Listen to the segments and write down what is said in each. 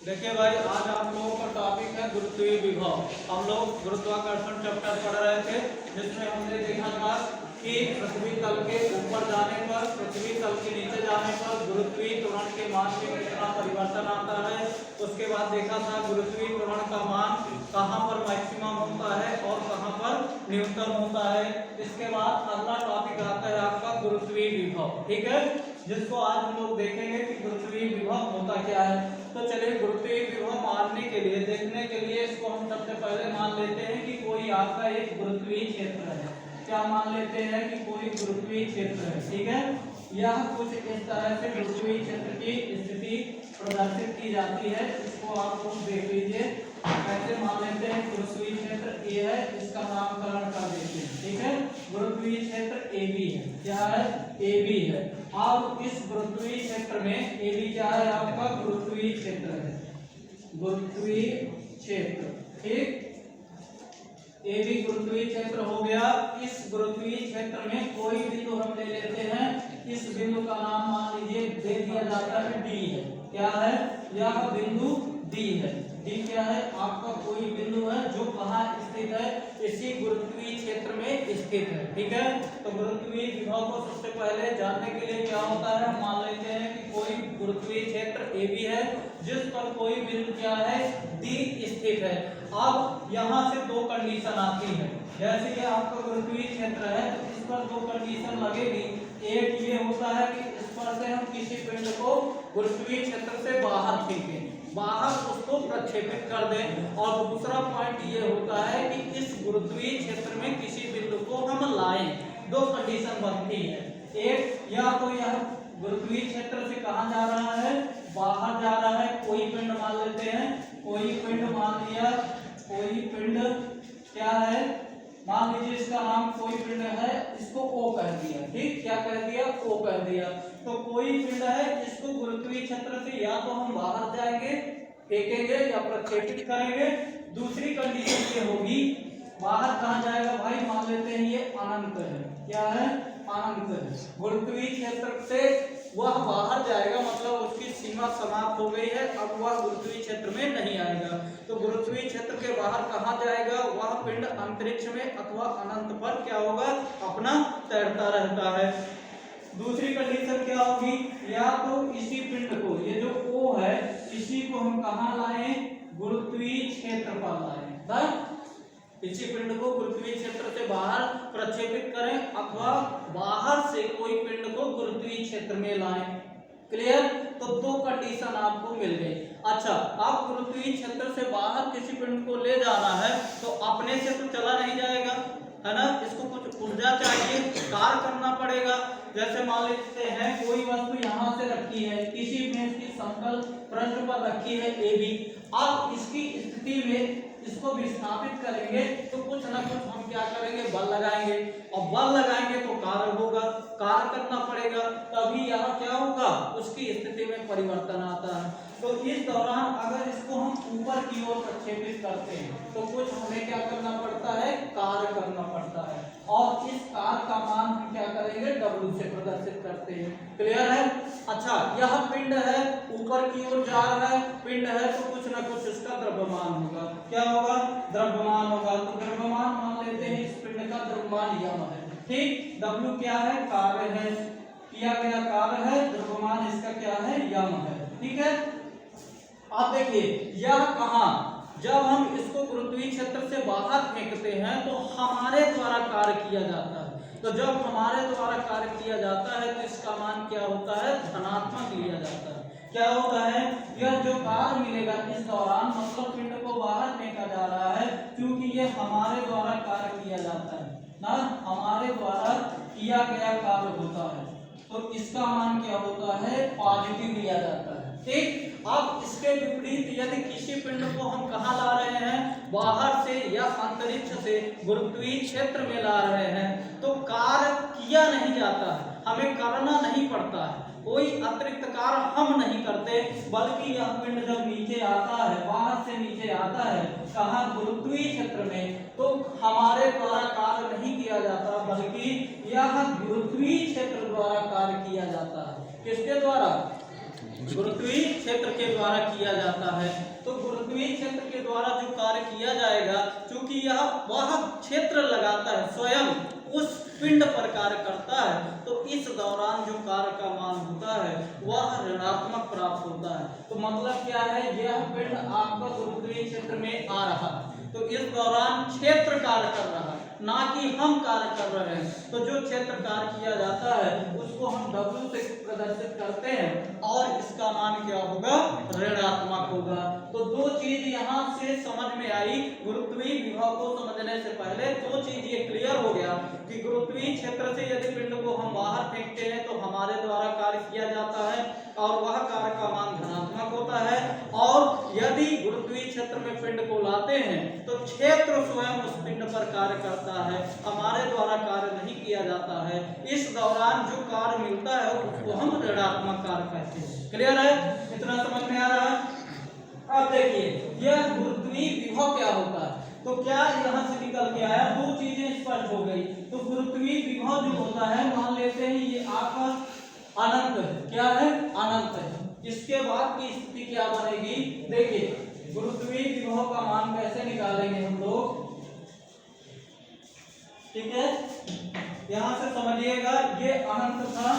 देखिए भाई, आज आप लोगों का टॉपिक है गुरुत्वीय विभव। हम लोग गुरुत्वाकर्षण चैप्टर पढ़ रहे थे, जिसमें हमने देखा था कि पृथ्वी तल के ऊपर जाने पर, पृथ्वी तल के नीचे जाने पर गुरुत्वीय त्वरण के मान में कितना परिवर्तन आता है। उसके बाद देखा था गुरुत्वीय त्वरण का मान कहाँ पर मैक्सिमम होता है और कहाँ पर न्यूनतम होता है। इसके बाद अगला टॉपिक आता है आपका गुरुत्वीय विभव, ठीक है, जिसको आज हम लोग देखेंगे कि गुरुत्वीय विभव होता क्या है। तो चलिए, गुरुत्वीय विभव मानने के लिए, देखने के लिए इसको हम सबसे पहले मान लेते हैं कि कोई आपका एक गुरुत्वीय क्षेत्र है। क्या मान लेते हैं कि कोई गुरुत्वीय क्षेत्र है, ठीक है। यह कुछ इस तरह से गुरुत्वीय क्षेत्र की स्थिति प्रदर्शित की जाती है। इसको आप लोग देख लीजिए, कैसे मान लेते हैं। गुरुत्वीय क्षेत्र ए है, इसका नामकरण कर देते हैं, ठीक है। गुरुत्वीय क्षेत्र ए बी है। क्या है? ए बी है। और इस गुरुत्वीय क्षेत्र में ए बी क्या है? आपका गुरुत्वीय क्षेत्र है, गुरुत्वीय क्षेत्र, ठीक। ए बी गुरुत्वीय क्षेत्र हो गया। इस गुरुत्वीय क्षेत्र में कोई बिंदु हम ले लेते हैं। इस बिंदु का नाम मान लीजिए दे दिया जाता है डी है। क्या है? यह बिंदु डी है। डी क्या है? आपका कोई बिंदु है जो कहाँ स्थित है? इसी गुरुत्वीय क्षेत्र में स्थित है, ठीक है। तो गुरुत्वीय विभव को सबसे पहले जानने के लिए क्या होता है, मान लेते हैं कि कोई गुरुत्वीय क्षेत्र ए बी है, जिस पर कोई बिंदु क्या है? डी स्थित है। अब यहाँ से दो कंडीशन आती है। जैसे कि आपका गुरुत्वीय क्षेत्र है, तो इस पर दो कंडीशन लगेगी। एक ये होता है कि इस पर से हम किसी पिंड को गुरुत्वीय क्षेत्र से बाहर फेंकें, बाहर उसको प्रक्षेपित कर दें। और दूसरा पॉइंट ये होता है कि इस गुरुत्वीय क्षेत्र में किसी बिंदु को हम लाएं। दो कंडीशन बनती है। एक, या तो यह गुरुत्वीय क्षेत्र से कहाँ जा रहा है? बाहर जा रहा है। कोई पिंड मान लेते हैं, कोई पिंड मान लिया, कोई पिंड क्या है? मान लीजिए इसका नाम कोई पिंड है, इसको ओ कह दिया, ठीक। क्या कह दिया? ओ कह दिया। तो कोई पिंड है, इसको गुरुत्वीय क्षेत्र से या तो हम बाहर जाएंगे, फेंकेंगे या प्रक्षेपित करेंगे। दूसरी कंडीशन ये होगी, बाहर कहाँ जाएगा भाई? मान लेते हैं ये अनंत है। क्या है? अनंत है। गुरुत्वीय क्षेत्र से वह बाहर जाएगा, मतलब उसकी सीमा समाप्त हो गई है, अब वह गुरुत्वीय क्षेत्र में नहीं आएगा। तो गुरुत्वीय क्षेत्र के बाहर कहाँ जाएगा? वह पिंड अंतरिक्ष में अथवा अनंत पर क्या होगा? अपना तैरता रहता है। दूसरी कंडीशन क्या होगी? या तो इसी पिंड को, ये जो ओ है, इसी को हम कहाँ लाएं? गुरुत्वीय क्षेत्र पर लाएं। इसी पिंड को गुरुत्वीय क्षेत्र से बाहर प्रक्षेपित करें अथवा बाहर से कोई पिंड को गुरुत्वीय क्षेत्र में लाएं। क्लियर? तो दो कंडीशन आपको मिल गई। अच्छा, आप गुरुत्वीय क्षेत्र से बाहर किसी पिंड को ले जाना है तो अपने से तो चला नहीं जाएगा, है ना। इसको कुछ ऊर्जा चाहिए, कार्य करना पड़ेगा। जैसे मान लेते हैं कोई वस्तु यहाँ से रखी है, किसी में इसकी समतल पृष्ठ पर रखी है ए बी। आप इसकी स्थिति में इसको विस्थापित करेंगे तो कुछ ना कुछ हम क्या करेंगे? बल लगाएंगे। और बल लगाएंगे तो कार्य होगा, कार्य करना पड़ेगा, तभी यहाँ क्या होगा? उसकी स्थिति में परिवर्तन आता है। तो इस दौरान अगर इसको हम ऊपर की ओर प्रक्षेपित करते हैं तो कुछ हमें क्या करना पड़ता है? कार्य करना पड़ता है। और इस कार्य का मान हम क्या करेंगे? W से प्रदर्शित करते हैं। क्लियर है? अच्छा, यह पिंड है, ऊपर की ओर जा रहा है, पिंड है, तो कुछ ना कुछ इसका द्रव्यमान होगा। क्या होगा? द्रव्यमान होगा। तो द्रव्यमान मान लेते हैं इस पिंड का द्रव्यमान यम है, ठीक। W क्या है? कार्य है, किया गया कार्य है। द्रव्यमान इसका क्या है? यम है, ठीक है। अब देखिए, यह कहाँ, जब हम इसको गुरुत्वीय क्षेत्र से बाहर फेंकते हैं तो हमारे द्वारा कार्य किया जाता है। तो जब हमारे द्वारा कार्य किया जाता है तो इसका मान क्या होता है? धनात्मक लिया जाता है। क्या होता है? यह जो कार्य मिलेगा इस दौरान, मतलब पिंड को बाहर फेंका जा रहा है, क्योंकि ये हमारे द्वारा कार्य किया जाता है ना, हमारे द्वारा किया गया कार्य होता है, तो इसका मान क्या होता है? पॉजिटिव लिया जाता है, ठीक। अब इसके विपरीत यदि किसी पिंड को हम कहाँ ला रहे हैं? बाहर से या अंतरिक्ष से गुरुत्वीय क्षेत्र में ला रहे हैं, तो कार्य किया नहीं जाता है, हमें करना नहीं पड़ता है, कोई अतिरिक्त कार्य हम नहीं करते, बल्कि यह पिंड जब नीचे आता है, बाहर से नीचे आता है, कहाँ? गुरुत्वीय क्षेत्र में, तो हमारे द्वारा कार्य नहीं किया जाता, बल्कि यह गुरुत्वीय क्षेत्र द्वारा कार्य किया जाता है। किसके द्वारा? गुरुत्वीय क्षेत्र के द्वारा किया जाता है। तो गुरुत्वीय क्षेत्र के द्वारा जो कार्य किया जाएगा, चूंकि यह वह क्षेत्र लगाता है, स्वयं उस पिंड पर कार्य करता है, तो इस दौरान जो कार्य का मान होता है वह ऋणात्मक प्राप्त होता है। तो मतलब क्या है, यह पिंड आपका गुरुत्वीय क्षेत्र में आ रहा है, तो इस दौरान क्षेत्र कार्य कर रहा है, ना कि हम कार्य कर रहे हैं। तो जो क्षेत्र कार्य किया जाता है उसको हम W से प्रदर्शित करते हैं और इसका मान क्या होगा, ऋणात्मक होगा। तो दो चीज यहाँ से समझ में आई। गुरुत्वीय विभव को समझने से पहले दो चीज ये क्लियर हो गया कि गुरुत्वीय क्षेत्र से यदि पिंड को हम बाहर फेंकते हैं तो हमारे द्वारा कार्य किया जाता है और वह कार्य का मान धनात्मक होता है, और यदि गुरुत्वीय क्षेत्र में पिंड को लाते हैं तो क्षेत्र स्वयं उस पिंड पर कार्य करता है, हमारे द्वारा कार्य नहीं किया जाता है। इस दौरान जो कार्य मिलता है उसको हम ऋणात्मक कार्य कहते हैं। क्लियर है, इतना समझ में आ रहा है। अब देखिए यह गुरुत्वीय विभव क्या होता है। तो क्या यहाँ से निकल के आया, दो चीजें स्पष्ट हो गई। तो गुरुत्वीय विभव जो होता है, मान लेते हैं ये आपका अनंत है। क्या है, अनंत है। इसके बाद की स्थिति क्या बनेगी, देखिए गुरुत्वीय विभव का मान कैसे निकालेंगे हम लोग, ठीक है। यहां से समझिएगा, ये अनंत था,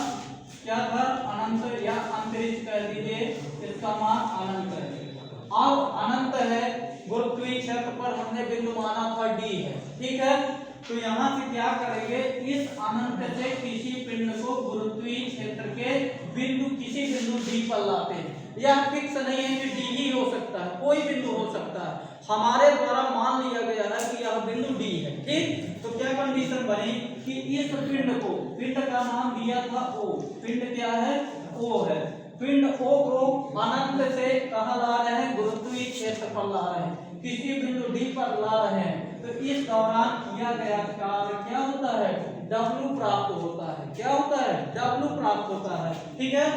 क्या था, अनंत या अंतरिक्ष कह दीजिए, इसका मान अनंत है। अब अनंत है, गुरुत्वीय क्षेत्र पर हमने बिंदु माना था D है, ठीक है। तो यहाँ से क्या करेंगे, इस अनंत से किसी पिंड को गुरुत्वीय क्षेत्र के बिंदु, किसी बिंदु D पर लाते हैं। यह फिक्स नहीं है कि D ही हो सकता है, कोई बिंदु हो सकता है। हमारे द्वारा मान लिया गया है कि यह बिंदु D है, ठीक। तो क्या कंडीशन बनी कि इस पिंड को, पिंड का नाम दिया था O, पिंड क्या है, O है। पिंड O को अनंत से कहाँ ला रहे हैं, गुरुत्वीय क्षेत्र पर ला रहे हैं, किसी बिंदु D पर ला रहे हैं। तो इस दौरान किया गया कार्य क्या होता है, W प्राप्त होता है। क्या होता है, W प्राप्त होता है, ठीक है।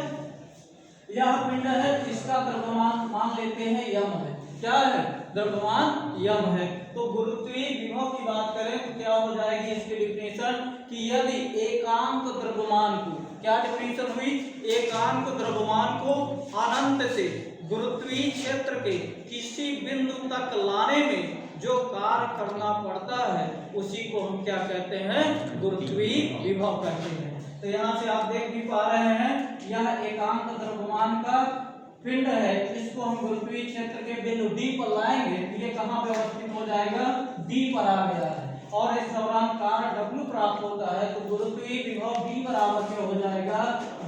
यह पिंड है, इसका द्रव्यमान मान लेते हैं यम है। क्या है, द्रव्यमान यम है। तो गुरुत्वीय विभव की बात करें तो क्या हो जाएगी इसकी डिफिनेशन, कि यदि एकांक द्रव्यमान को, क्या डिफिनेशन हुई, एकांक द्रव्यमान को अनंत से गुरुत्वीय क्षेत्र के किसी बिंदु तक लाने में जो कार्य करना पड़ता है उसी को हम क्या कहते हैं, गुरुत्वीय विभव कहते हैं। तो यहाँ से आप देख भी पा रहे हैं, यह एकांक द्रव्यमान का पिंड है, इसको हम गुरुत्वीय क्षेत्र के बिंदु D पर लाएंगे, ये कहाँ पे अवस्थित हो जाएगा, D पर आ गया है, और इस दौरान कार्य W प्राप्त होता है। तो गुरुत्वीय विभव B बराबर क्या हो जाएगा,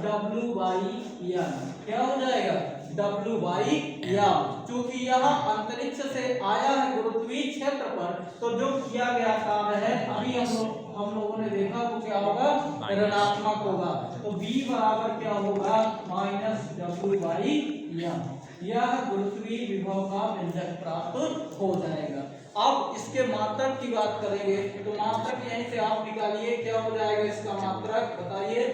W/m। क्या हो जाएगा, W/m। चूंकि यह अंतरिक्ष से आया है गुरुत्वीय क्षेत्र पर, तो जो किया गया कार्य है अभी हम लोगों ने देखा वो क्या होगा, ऋणात्मक होगा। तो B बराबर क्या होगा, -W/m। यह गुरुत्वीय विभव का व्यंजक प्राप्त हो जाएगा। अब इसके मात्रक की बात करेंगे, तो मात्रक यहीं से आप निकालिए, क्या हो जाएगा इसका मात्रक, बताइए।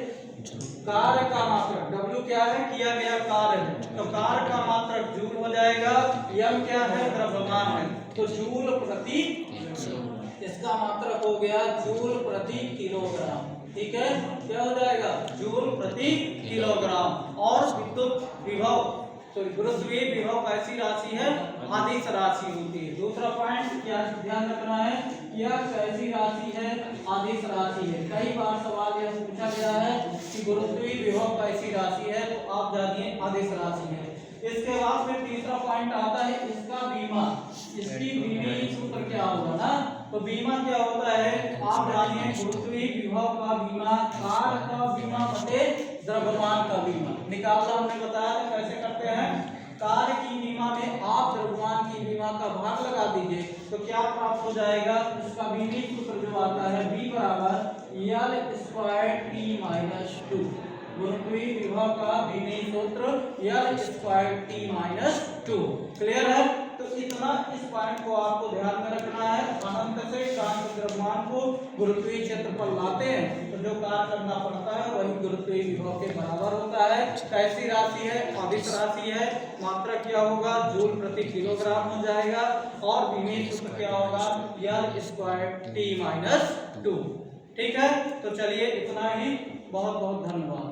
कार्य का मात्रक, W क्या है, किया गया कार्य है, तो कार्य का मात्रक जूल हो जाएगा, m क्या है, द्रव्यमान है, तो जूल प्रति, इसका मात्रक हो गया जूल प्रति किलोग्राम, ठीक है। क्या हो जाएगा, जूल प्रति किलोग्राम। और विद्युत विभव, तो गुरुत्वीय विभव कैसी राशि है, आदिश राशि होती है। दूसरा पॉइंट क्या ध्यान रखना है, यह कैसी राशि है, आदिश राशि है। कई बार सवाल यह पूछा गया है कि गुरुत्वीय विभव कैसी राशि है, तो आप जानिए आदिश राशि है। इसके बाद फिर तीसरा पॉइंट आता है इसका बीमा, इसकी बीमी सूत्र क्या होगा ना, तो बीमा क्या होता है, आप जानिए गुरुत्वीय विभव का बीमा, कार्य का बीमा बटे द्रव्यमान का बीमा निकालना हमने बताया था कैसे करते हैं। कार्य की बीमा में आप द्रव्यमान की बीमा का भाग लगा दीजिए, तो क्या प्राप्त हो जाएगा, उसका बीमी सूत्र जो आता है B बराबर L²T-2। गुरुत्वीय विभव का बीमी सूत्र L²T-2। क्लियर है। तो इतना इस पॉइंट को आपको ध्यान में रखना है। अनंत से एकांक द्रव्यमान को गुरुत्वीय क्षेत्र पर लाते हैं तो जो कार्य करना पड़ता है वही गुरुत्वीय विभव के बराबर होता है। कैसी राशि है, अदिश राशि है। मात्रा क्या होगा, जूल प्रति किलोग्राम हो जाएगा और बीमी सूत्र क्या होगा, L²T-2। ठीक है, तो चलिए इतना ही। बहुत बहुत धन्यवाद।